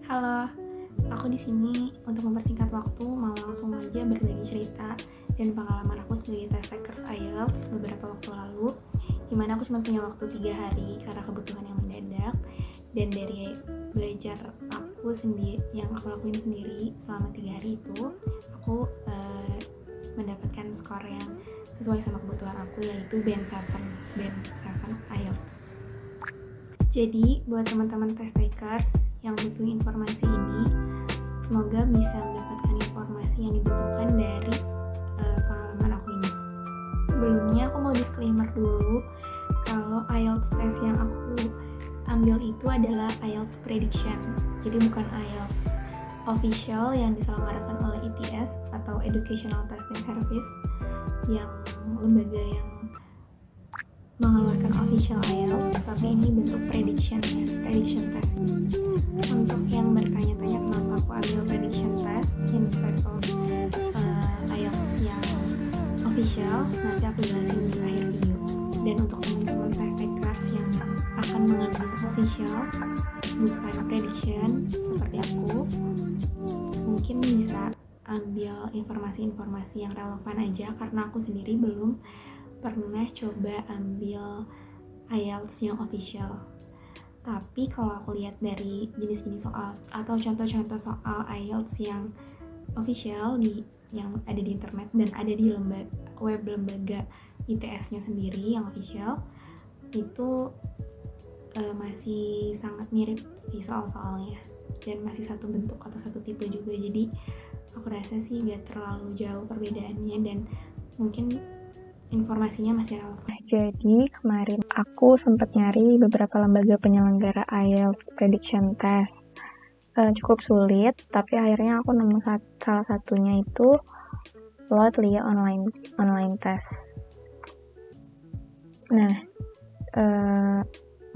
Halo, aku di sini untuk mempersingkat waktu mau langsung aja berbagi cerita dan pengalaman aku sebagai test takers IELTS beberapa waktu lalu, dimana aku cuma punya waktu 3 hari karena kebutuhan yang mendadak. Dan dari belajar aku sendiri, yang aku lakuin sendiri selama 3 hari itu, aku mendapatkan skor yang sesuai sama kebutuhan aku, yaitu band 7 IELTS. Jadi buat teman-teman test takers yang butuh informasi ini, semoga bisa mendapatkan informasi yang dibutuhkan dari pengalaman aku ini. Sebelumnya aku mau disclaimer dulu kalau IELTS test yang aku ambil itu adalah IELTS prediction. Jadi bukan IELTS official yang diselenggarakan oleh ETS atau Educational Testing Service, yang lembaga yang mengeluarkan official IELTS, tapi ini bentuk prediction test. Untuk yang bertanya-tanya kenapa aku ambil prediction test instead of IELTS yang official, nanti aku jelasin di akhir video. Dan untuk teman-teman test takers yang akan mengambil official bukan prediction seperti aku, mungkin bisa ambil informasi-informasi yang relevan aja, karena aku sendiri belum pernah coba ambil IELTS yang official. Tapi kalau aku lihat dari jenis-jenis soal atau contoh-contoh soal IELTS yang official yang ada di internet dan ada di web lembaga ITS-nya sendiri yang official, itu masih sangat mirip sih soal-soalnya, dan masih satu bentuk atau satu tipe juga. Jadi aku rasa sih gak terlalu jauh perbedaannya dan mungkin informasinya masih relevan. Jadi kemarin aku sempat nyari beberapa lembaga penyelenggara IELTS prediction test. Cukup sulit, tapi akhirnya aku nemu salah satunya itu lewat LIA online test. Nah,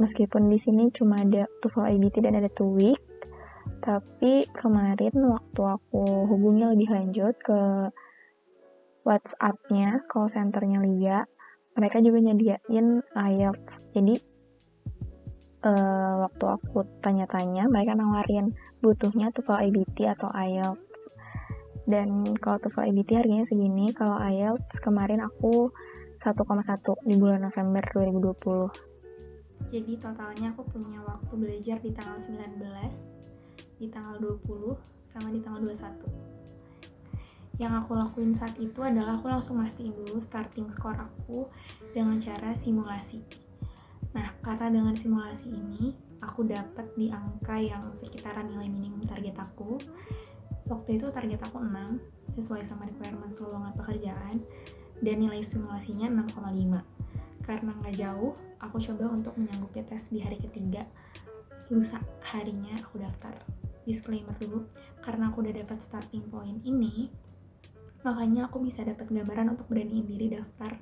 meskipun di sini cuma ada TOEFL IBT dan ada TOEIC, tapi kemarin waktu aku hubungi lebih lanjut ke WhatsApp-nya, call center-nya LIA, mereka juga nyediain IELTS. Jadi waktu aku tanya-tanya, mereka nawarin butuhnya TOEFL IBT atau IELTS. Dan kalau TOEFL IBT harganya segini, kalau IELTS kemarin aku 1,1 di bulan November 2020. Jadi totalnya aku punya waktu belajar di tanggal 19, di tanggal 20, sama di tanggal 21. Yang aku lakuin saat itu adalah aku langsung mastiin dulu starting score aku dengan cara simulasi. Nah, karena dengan simulasi ini aku dapat di angka yang sekitaran nilai minimum target aku. Waktu itu target aku 6 sesuai sama requirements lowongan pekerjaan, dan nilai simulasinya 6,5. Karena nggak jauh, aku coba untuk menyanggupi tes di hari ketiga. Lusa harinya aku daftar. Disclaimer dulu, karena aku udah dapat starting point ini, makanya aku bisa dapat gambaran untuk beraniin diri daftar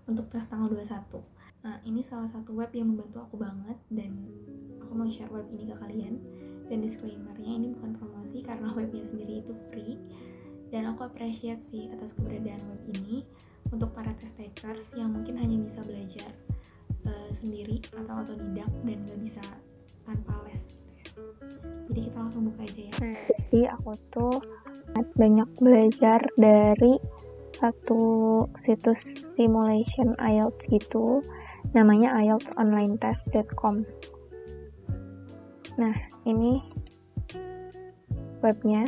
untuk tes tanggal 21. Nah, ini salah satu web yang membantu aku banget, dan aku mau share web ini ke kalian. Dan disclaimernya, ini bukan promosi karena webnya sendiri itu free, dan aku appreciate sih atas keberadaan web ini untuk para test takers yang mungkin hanya bisa belajar sendiri atau otodidak dan gak bisa tanpa les gitu ya. Jadi kita langsung buka aja ya. Jadi aku tuh banyak belajar dari satu situs simulation IELTS gitu, namanya ieltsonlinetest.com. Nah, ini webnya,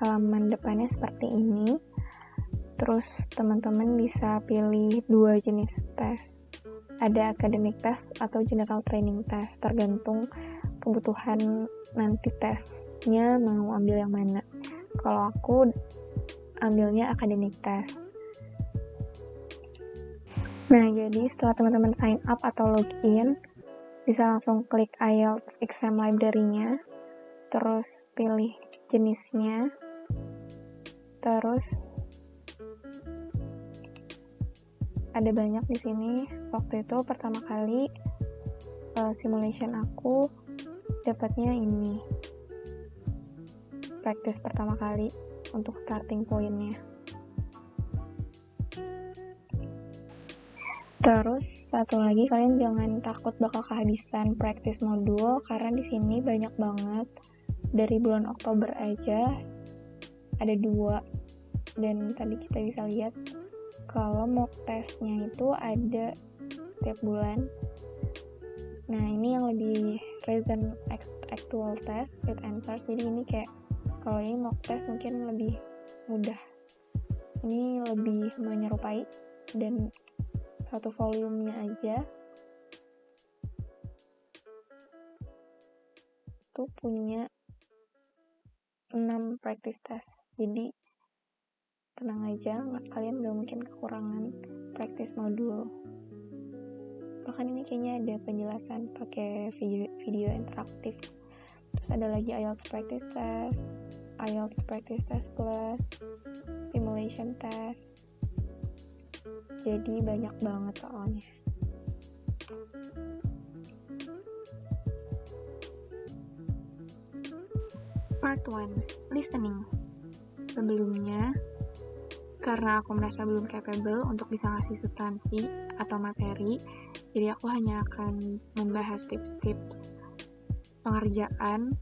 halaman depannya seperti ini. Terus teman-teman bisa pilih 2 jenis tes. Ada academic test atau general training test, tergantung kebutuhan nanti tesnya mau ambil yang mana. Kalau aku ambilnya academic test. Nah, jadi setelah teman-teman sign up atau login, bisa langsung klik IELTS exam library-nya, terus pilih jenisnya, terus ada banyak di sini. Waktu itu pertama kali simulation aku dapatnya ini, practice pertama kali untuk starting point-nya. Terus Satu lagi, kalian jangan takut bakal kehabisan practice modul karena di sini banyak banget. Dari bulan Oktober aja ada 2, dan tadi kita bisa lihat kalau mock testnya itu ada setiap bulan. Nah, ini yang lebih recent actual test with answers, jadi ini kayak kalau ini mock test mungkin lebih mudah, ini lebih menyerupai, dan satu volumenya aja itu punya 6 practice test. Jadi tenang aja, kalian gak mungkin kekurangan practice modul. Bahkan ini kayaknya ada penjelasan pakai video interaktif. Terus ada lagi IELTS practice test, IELTS practice test plus, simulation test. Jadi banyak banget soalnya. Part 1, listening. Sebelumnya, karena aku merasa belum capable untuk bisa ngasih substansi atau materi, jadi aku hanya akan membahas tips-tips pengerjaan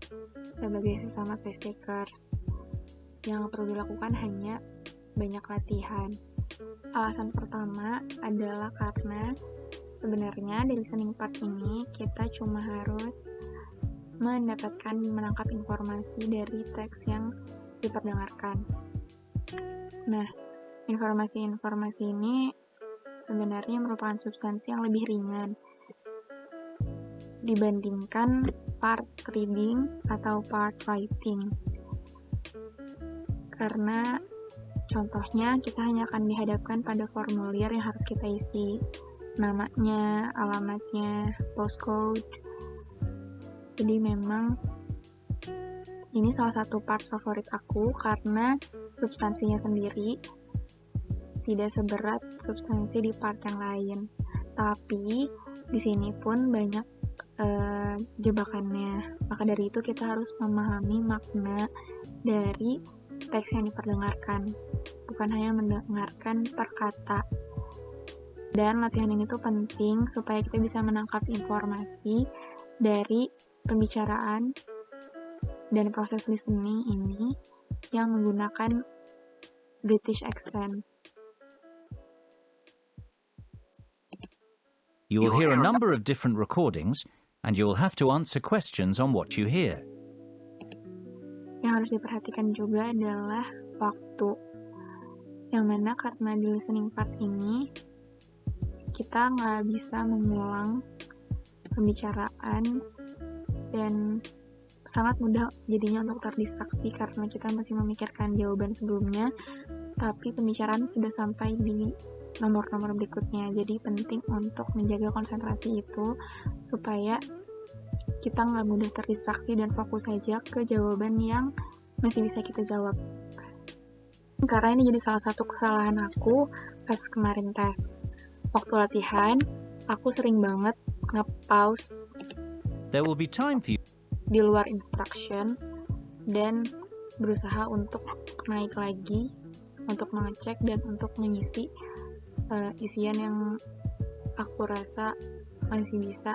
sebagai sesama test takers. Yang perlu dilakukan hanya banyak latihan. Alasan pertama adalah karena sebenarnya dari listening part ini kita cuma harus menangkap informasi dari teks yang diperdengarkan. Nah, informasi-informasi ini sebenarnya merupakan substansi yang lebih ringan dibandingkan part reading atau part writing. Karena contohnya kita hanya akan dihadapkan pada formulir yang harus kita isi, namanya, alamatnya, postcode. Jadi memang ini salah satu part favorit aku karena substansinya sendiri tidak seberat substansi di part yang lain. Tapi di sini pun banyak jebakannya. Maka dari itu kita harus memahami makna dari teks yang diperdengarkan, bukan hanya mendengarkan per kata. Dan latihan ini tuh penting supaya kita bisa menangkap informasi dari pembicaraan dan proses listening ini yang menggunakan British accent. You will hear a number of different recordings and you will have to answer questions on what you hear. Yang harus diperhatikan juga adalah waktu. Yang mana karena di listening part ini kita nggak bisa mengulang pembicaraan dan sangat mudah jadinya untuk terdistraksi karena kita masih memikirkan jawaban sebelumnya, tapi pembicaraan sudah sampai di nomor-nomor berikutnya. Jadi penting untuk menjaga konsentrasi itu supaya kita nggak mudah terdistraksi dan fokus saja ke jawaban yang masih bisa kita jawab. Karena ini jadi salah satu kesalahan aku pas kemarin tes. Waktu latihan, aku sering banget nge-pause There will be time for you di luar instruction dan berusaha untuk naik lagi untuk mengecek dan untuk mengisi isian yang aku rasa masih bisa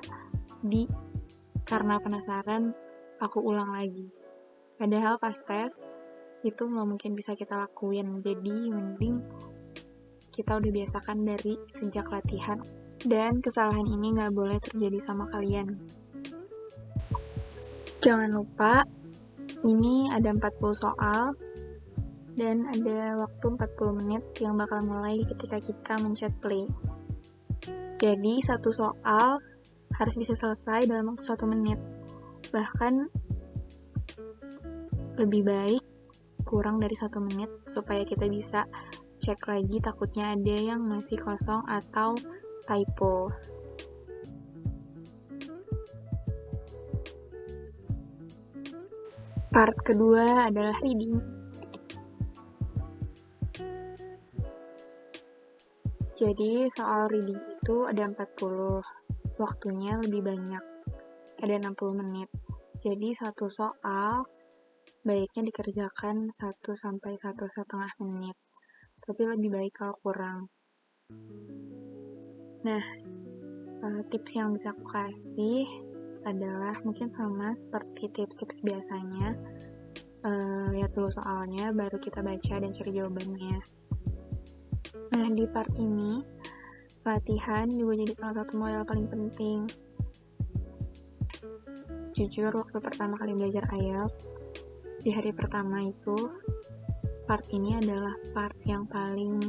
karena penasaran aku ulang lagi. Padahal pas tes itu nggak mungkin bisa kita lakuin, jadi mending kita udah biasakan dari sejak latihan. Dan kesalahan ini nggak boleh terjadi sama kalian. Jangan lupa, ini ada 40 soal dan ada waktu 40 menit yang bakal mulai ketika kita mencet play. Jadi, satu soal harus bisa selesai dalam waktu 1 menit. Bahkan, lebih baik kurang dari 1 menit supaya kita bisa cek lagi, takutnya ada yang masih kosong atau typo. Part kedua adalah reading. Jadi soal reading itu ada 40, waktunya lebih banyak, ada 60 menit. Jadi satu soal baiknya dikerjakan 1 sampai 1,5 menit, tapi lebih baik kalau kurang. Nah, Tips yang bisa aku kasih adalah mungkin sama seperti tips-tips biasanya. Lihat dulu soalnya, baru kita baca dan cari jawabannya. Nah, di part ini, latihan juga jadi salah satu modal paling penting. Jujur, waktu pertama kali belajar IELTS, di hari pertama itu, part ini adalah part yang paling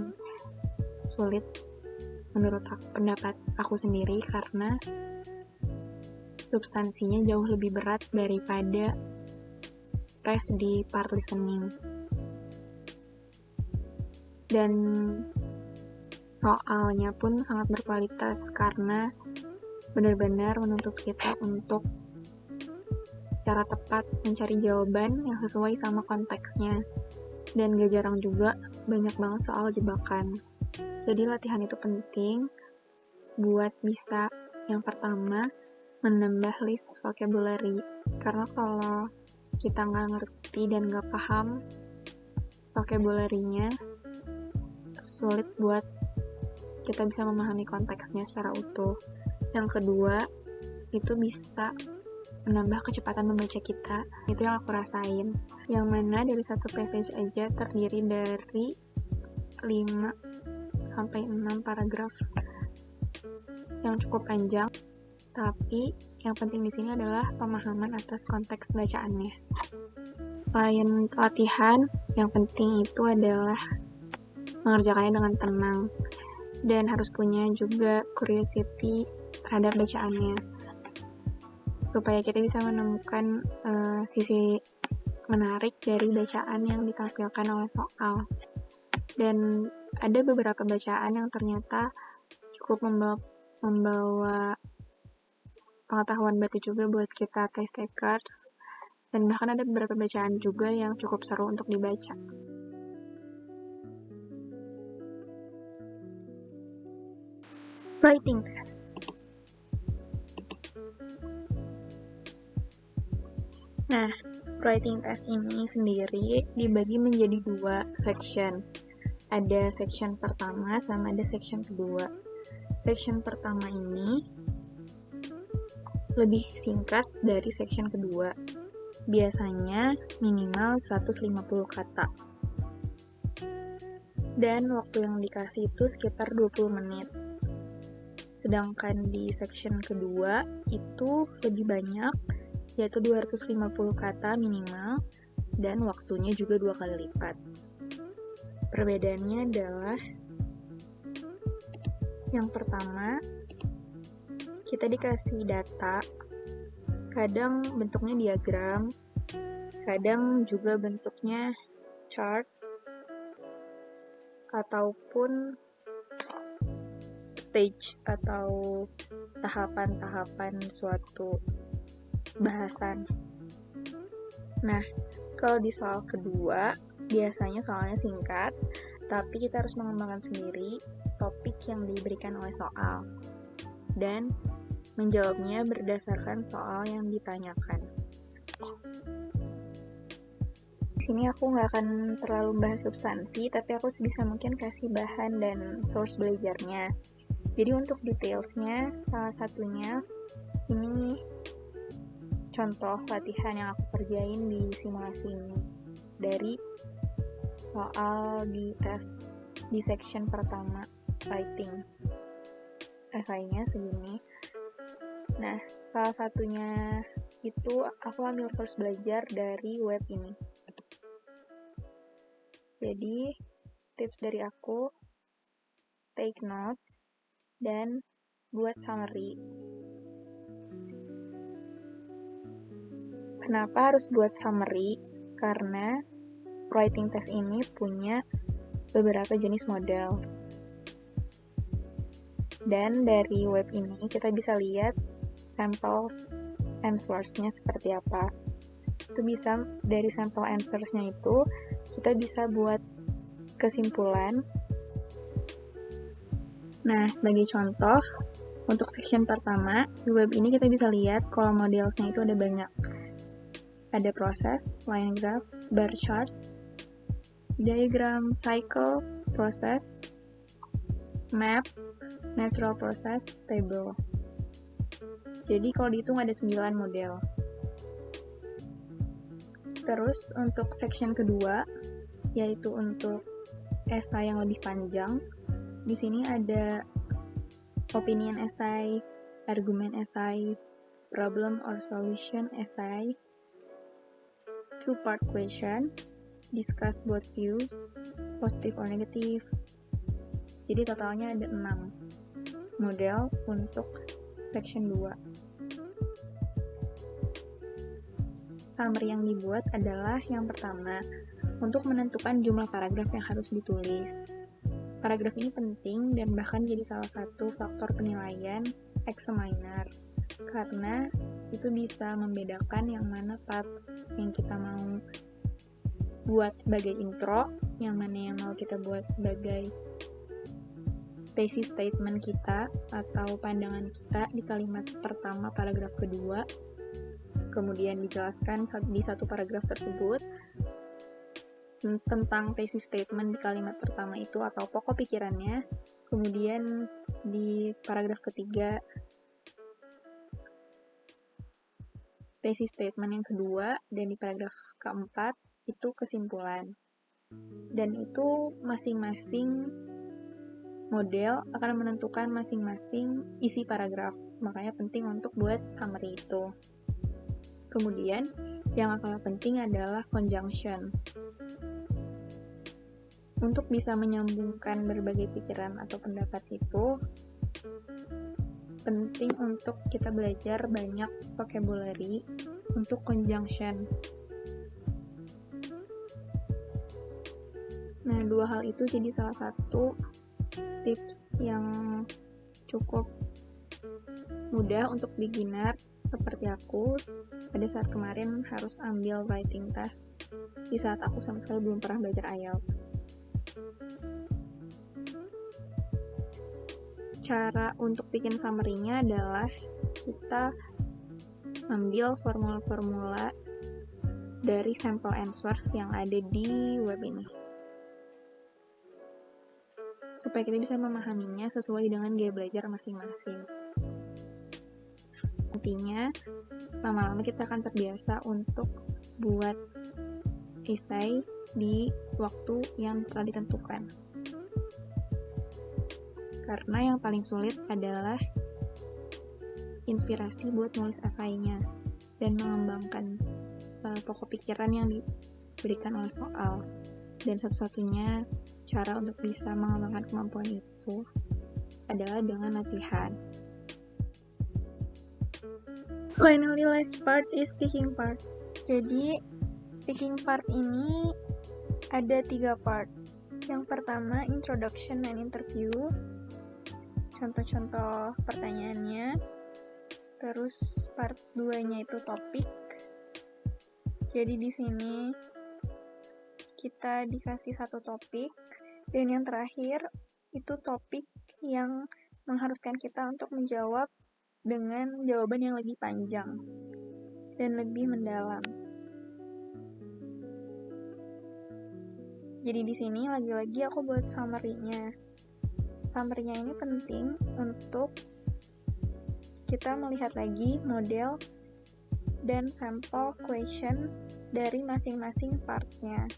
sulit menurut pendapat aku sendiri, karena substansinya jauh lebih berat daripada tes di part listening. Dan soalnya pun sangat berkualitas karena benar-benar menuntut kita untuk secara tepat mencari jawaban yang sesuai sama konteksnya. Dan gak jarang juga banyak banget soal jebakan. Jadi latihan itu penting buat bisa yang pertama menambah list vocabulary. Karena kalau kita nggak ngerti dan nggak paham vocabulary-nya, sulit buat kita bisa memahami konteksnya secara utuh. Yang kedua, itu bisa menambah kecepatan membaca kita. Itu yang aku rasain. Yang mana dari satu passage aja terdiri dari 5 sampai 6 paragraf yang cukup panjang, tapi yang penting di sini adalah pemahaman atas konteks bacaannya. Selain latihan, yang penting itu adalah mengerjakannya dengan tenang dan harus punya juga curiosity terhadap bacaannya, supaya kita bisa menemukan sisi menarik dari bacaan yang ditampilkan oleh soal. Dan ada beberapa bacaan yang ternyata cukup membawa pengetahuan baru juga buat kita test takers, dan bahkan ada beberapa bacaan juga yang cukup seru untuk dibaca. Writing test. Nah, writing test ini sendiri dibagi menjadi 2 section. Ada section pertama sama ada section kedua. Section pertama ini lebih singkat dari section kedua. Biasanya minimal 150 kata. Dan waktu yang dikasih itu sekitar 20 menit. Sedangkan di section kedua itu lebih banyak, yaitu 250 kata minimal, dan waktunya juga 2 kali lipat. Perbedaannya adalah yang pertama, kita dikasih data, kadang bentuknya diagram, kadang juga bentuknya chart, ataupun stage atau tahapan-tahapan suatu bahasan. Nah, kalau di soal kedua, biasanya soalnya singkat, tapi kita harus mengembangkan sendiri topik yang diberikan oleh soal dan menjawabnya berdasarkan soal yang ditanyakan. Di sini aku nggak akan terlalu bahas substansi, tapi aku sebisa mungkin kasih bahan dan source belajarnya. Jadi untuk detailsnya, salah satunya ini contoh latihan yang aku kerjain di simulasi ini dari soal di tes di section pertama writing. Esainya segini. Nah, salah satunya itu aku ambil source belajar dari web ini. Jadi, tips dari aku, take notes dan buat summary. Kenapa harus buat summary? Karena writing test ini punya beberapa jenis model. Dan dari web ini kita bisa lihat samples answers-nya seperti apa. Itu bisa dari sampel answers-nya itu kita bisa buat kesimpulan. Nah, sebagai contoh, untuk section pertama, di web ini kita bisa lihat kalau modelsnya itu ada banyak. Ada proses, line graph, bar chart, diagram, cycle, proses, map, natural process, table. Jadi kalau dihitung ada 9 model. Terus untuk section kedua, yaitu untuk esai yang lebih panjang, di sini ada opinion essay, argument essay, problem or solution essay, two-part question, discuss both views, positive or negative. Jadi totalnya ada 6 model untuk section 2. Summary yang dibuat adalah yang pertama, untuk menentukan jumlah paragraf yang harus ditulis. Paragraf ini penting dan bahkan jadi salah satu faktor penilaian examiner, karena itu bisa membedakan yang mana part yang kita mau buat sebagai intro, yang mana yang mau kita buat sebagai thesis statement kita atau pandangan kita di kalimat pertama paragraf kedua, kemudian dijelaskan di satu paragraf tersebut tentang thesis statement di kalimat pertama itu atau pokok pikirannya, kemudian di paragraf ketiga thesis statement yang kedua, dan di paragraf keempat itu kesimpulan. Dan itu masing-masing model akan menentukan masing-masing isi paragraf, makanya penting untuk buat summary itu. Kemudian, yang akan penting adalah conjunction. Untuk bisa menyambungkan berbagai pikiran atau pendapat itu, penting untuk kita belajar banyak vocabulary untuk conjunction. Nah, dua hal itu jadi salah satu tips yang cukup mudah untuk beginner seperti aku pada saat kemarin harus ambil writing test di saat aku sama sekali belum pernah belajar IELTS. Cara untuk bikin summary-nya adalah kita ambil formula-formula dari sample answers yang ada di web ini, supaya kita bisa memahaminya sesuai dengan gaya belajar masing-masing. Nantinya, lama-lama kita akan terbiasa untuk buat esai di waktu yang telah ditentukan. Karena yang paling sulit adalah inspirasi buat nulis esainya dan mengembangkan pokok pikiran yang diberikan oleh soal. Dan satu-satunya cara untuk bisa mengembangkan kemampuan itu adalah dengan latihan. Finally, last part is speaking part. Jadi, speaking part ini ada 3 part. Yang pertama, introduction and interview. Contoh-contoh pertanyaannya. Terus part 2-nya itu topik. Jadi di sini kita dikasih satu topik, dan yang terakhir itu topik yang mengharuskan kita untuk menjawab dengan jawaban yang lebih panjang dan lebih mendalam. Jadi di sini lagi-lagi aku buat summary-nya. Summary-nya ini penting untuk kita melihat lagi model dan sampel question dari masing-masing part-nya.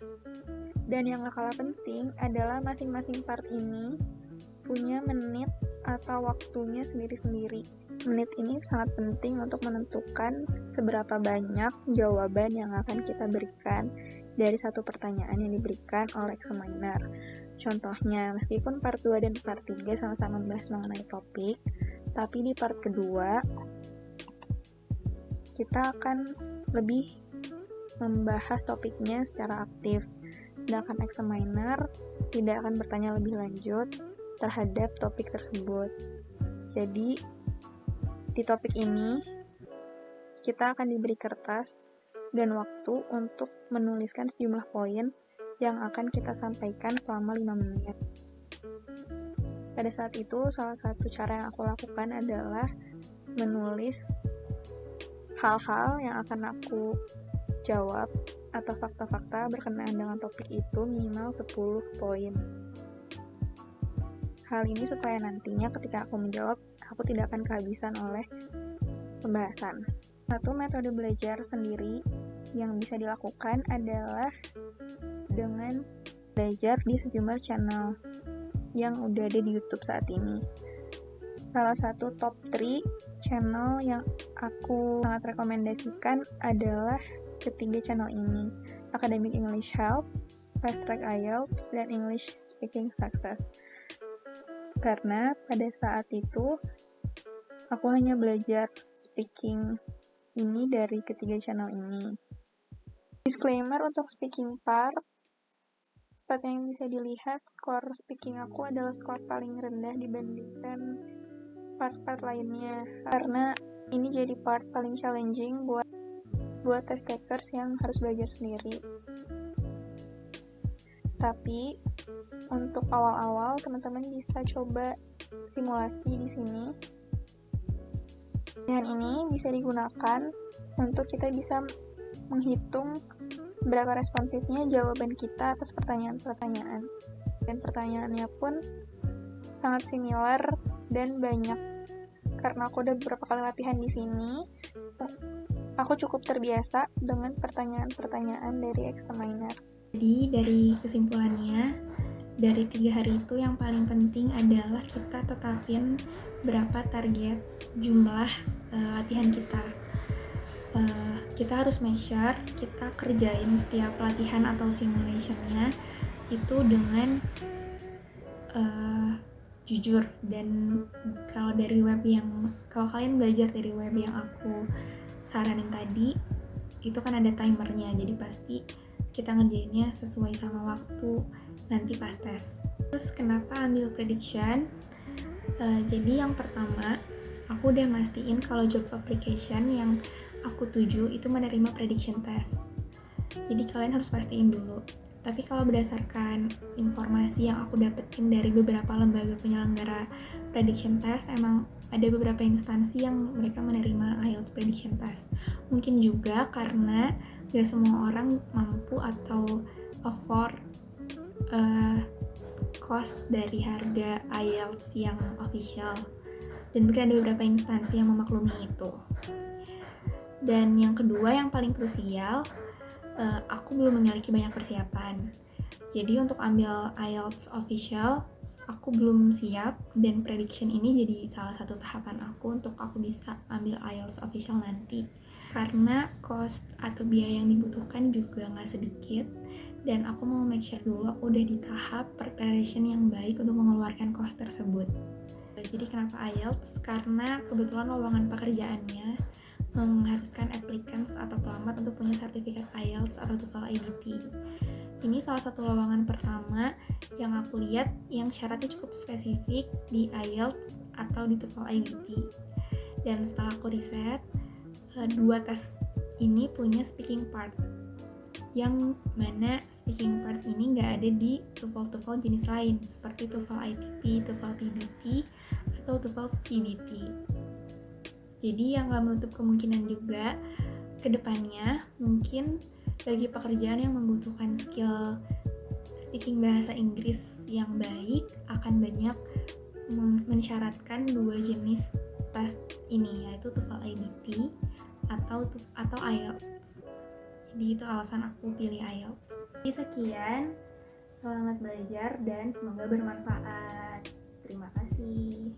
Dan yang gak kalah penting adalah masing-masing part ini punya menit atau waktunya sendiri-sendiri. Menit ini sangat penting untuk menentukan seberapa banyak jawaban yang akan kita berikan dari satu pertanyaan yang diberikan oleh examiner. Contohnya, meskipun part 2 dan part 3 sama-sama membahas mengenai topik, tapi di part kedua kita akan lebih membahas topiknya secara aktif, sedangkan examiner tidak akan bertanya lebih lanjut terhadap topik tersebut. Jadi, di topik ini, kita akan diberi kertas dan waktu untuk menuliskan sejumlah poin yang akan kita sampaikan selama 5 menit. Pada saat itu, salah satu cara yang aku lakukan adalah menulis hal-hal yang akan aku jawab atau fakta-fakta berkenaan dengan topik itu minimal 10 poin. Hal ini supaya nantinya ketika aku menjawab, aku tidak akan kehabisan oleh pembahasan. Satu metode belajar sendiri yang bisa dilakukan adalah dengan belajar di sejumlah channel yang udah ada di YouTube saat ini. Salah satu top 3 channel yang aku sangat rekomendasikan adalah ketiga channel ini: Academic English Help, Fast Track IELTS, dan English Speaking Success. Karena pada saat itu aku hanya belajar speaking ini dari ketiga channel ini. Disclaimer untuk speaking part, seperti yang bisa dilihat, skor speaking aku adalah skor paling rendah dibandingkan part-part lainnya, karena ini jadi part paling challenging buat test takers yang harus belajar sendiri. Tapi untuk awal-awal teman-teman bisa coba simulasi di sini. Dan ini bisa digunakan untuk kita bisa menghitung seberapa responsifnya jawaban kita atas pertanyaan-pertanyaan. Dan pertanyaannya pun sangat similar dan banyak. Karena aku udah beberapa kali latihan di sini, aku cukup terbiasa dengan pertanyaan-pertanyaan dari examiner. Jadi dari kesimpulannya, dari 3 hari itu yang paling penting adalah kita tetapin berapa target jumlah latihan kita. Kita harus make sure kita kerjain setiap latihan atau simulationnya itu dengan jujur. Dan kalau kalian belajar dari web yang aku saranin tadi, itu kan ada timernya, jadi pasti kita ngerjainnya sesuai sama waktu nanti pas tes. Terus kenapa ambil prediction? Jadi yang pertama, aku udah mastiin kalau job application yang aku tuju itu menerima prediction test. Jadi kalian harus pastiin dulu. Tapi kalau berdasarkan informasi yang aku dapetin dari beberapa lembaga penyelenggara prediction test, emang ada beberapa instansi yang mereka menerima IELTS prediction test. Mungkin juga karena gak semua orang mampu atau afford cost dari harga IELTS yang official. Dan mungkin ada beberapa instansi yang memaklumi itu. Dan yang kedua, yang paling krusial, aku belum memiliki banyak persiapan. Jadi untuk ambil IELTS official, aku belum siap, dan prediction ini jadi salah satu tahapan aku untuk aku bisa ambil IELTS official nanti. Karena cost atau biaya yang dibutuhkan juga nggak sedikit, dan aku mau make sure dulu aku udah di tahap preparation yang baik untuk mengeluarkan cost tersebut. Jadi kenapa IELTS? Karena kebetulan lowongan pekerjaannya mengharuskan applicants atau pelamar untuk punya sertifikat IELTS atau TOEFL IBT. Ini salah satu lowongan pertama yang aku lihat yang syaratnya cukup spesifik di IELTS atau di TOEFL IBT. Dan setelah aku riset, 2 tes ini punya speaking part, yang mana speaking part ini nggak ada di TOEFL jenis lain seperti TOEFL ITT, TOEFL TBT, atau TOEFL CBT. Jadi yang nggak menutup kemungkinan juga ke depannya mungkin bagi pekerjaan yang membutuhkan skill speaking bahasa Inggris yang baik akan banyak mensyaratkan 2 jenis tes ini, yaitu TOEFL IBT atau IELTS. Jadi itu alasan aku pilih IELTS. Jadi sekian, selamat belajar dan semoga bermanfaat. Terima kasih.